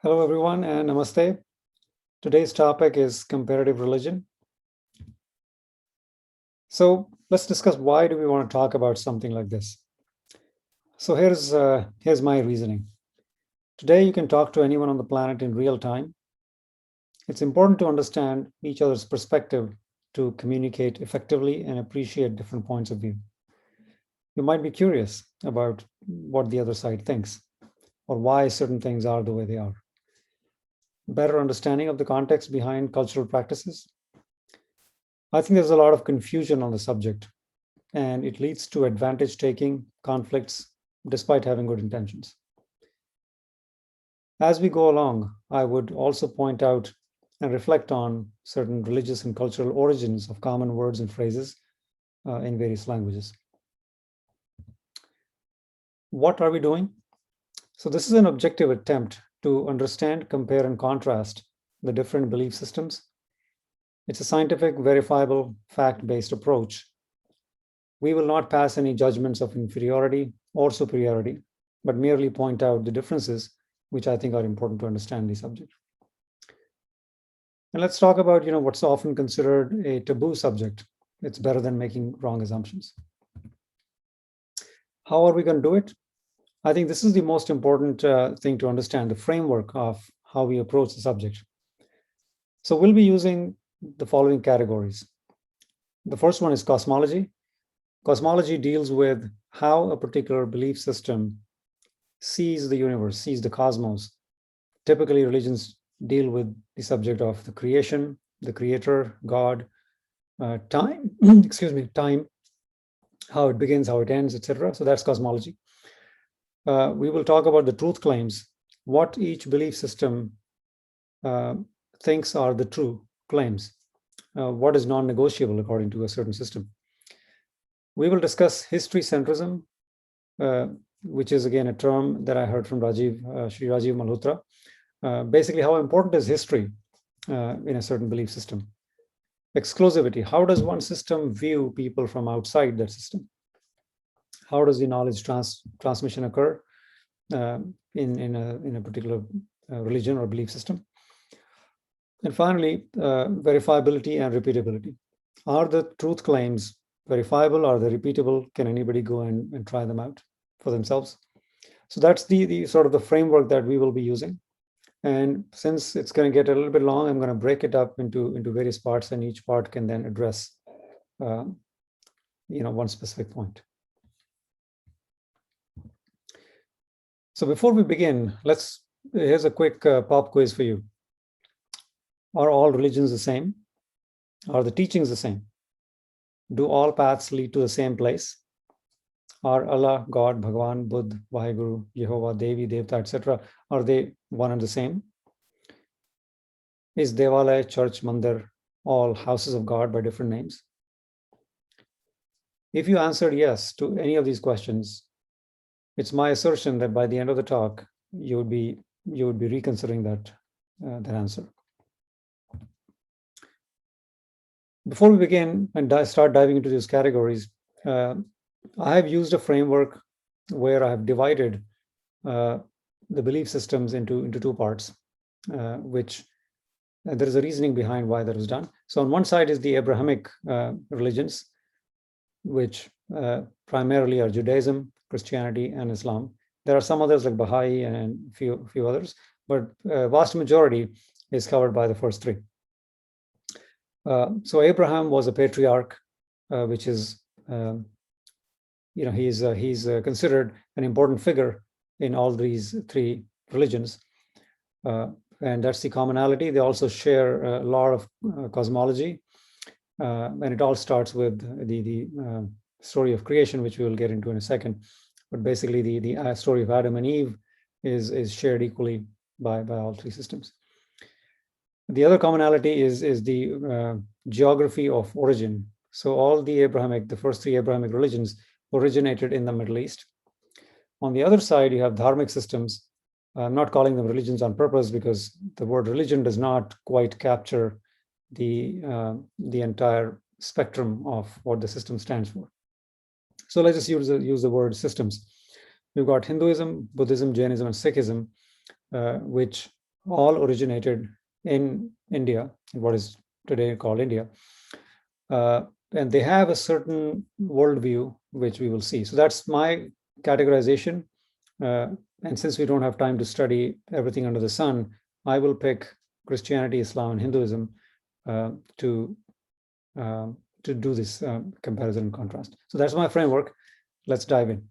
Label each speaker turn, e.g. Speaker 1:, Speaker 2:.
Speaker 1: Hello, everyone, and namaste. Today's topic is comparative religion. So let's discuss why do we want to talk about something like this. So here's my reasoning. Today, you can talk to anyone on the planet in real time. It's important to understand each other's perspective to communicate effectively and appreciate different points of view. You might be curious about what the other side thinks or why certain things are the way they are. Better understanding of the context behind cultural practices. I think there's a lot of confusion on the subject, and it leads to advantage taking, conflicts, despite having good intentions. As we go along, I would also point out and reflect on certain religious and cultural origins of common words and phrases in various languages. What are we doing? So this is an objective attempt to understand, compare, and contrast the different belief systems. It's a scientific, verifiable, fact-based approach. We will not pass any judgments of inferiority or superiority, but merely point out the differences which I think are important to understand the subject. And let's talk about what's often considered a taboo subject. It's better than making wrong assumptions. How are we going to do it? I think this is the most important thing to understand, the framework of how we approach the subject. So we'll be using the following categories. The first one is cosmology. Cosmology deals with how a particular belief system sees the universe, sees the cosmos. Typically, religions deal with the subject of the creation, the creator, God, time, time, how it begins, how it ends, etc. So that's cosmology. We will talk about the truth claims, what each belief system thinks are the true claims, what is non-negotiable according to a certain system. We will discuss history centrism, which is again a term that I heard from Sri Rajiv Malhotra. Basically, how important is history in a certain belief system? Exclusivity, how does one system view people from outside that system? How does the knowledge transmission occur in a particular religion or belief system? And finally, verifiability and repeatability. Are the truth claims verifiable? Are they repeatable? Can anybody go and try them out for themselves? So that's the sort of the framework that we will be using. And since it's going to get a little bit long, I'm going to break it up into various parts, and each part can then address one specific point. So before we begin, here's a quick pop quiz for you. Are all religions the same? Are the teachings the same? Do all paths lead to the same place? Are Allah, God, Bhagwan, Buddha, Vaheguru, Yehovah, Devi, Devta, etc., are they one and the same? Is Devalaya, church, mandir, all houses of God by different names? If you answered yes to any of these questions, it's my assertion that by the end of the talk, you would be reconsidering that answer. Before we begin and start diving into these categories, I have used a framework where I have divided the belief systems into two parts, which there is a reasoning behind why that was done. So on one side is the Abrahamic religions, which primarily are Judaism, Christianity, and Islam. There are some others like Baha'i and a few others, but vast majority is covered by the first three. So Abraham was a patriarch, which is, he's considered an important figure in all these three religions. And that's the commonality. They also share a lot of cosmology. And it all starts with the story of creation, which we will get into in a second. But basically, the story of Adam and Eve is shared equally by all three systems. The other commonality is the geography of origin. So all the first three Abrahamic religions originated in the Middle East. On the other side, you have dharmic systems. I'm not calling them religions on purpose because the word religion does not quite capture the entire spectrum of what the system stands for. So let's just use the word systems. We've got Hinduism, Buddhism, Jainism, and Sikhism, which all originated in India, what is today called India. And they have a certain worldview, which we will see. So that's my categorization. And since we don't have time to study everything under the sun, I will pick Christianity, Islam, and Hinduism uh, to to do this comparison and contrast. So that's my framework. Let's dive in.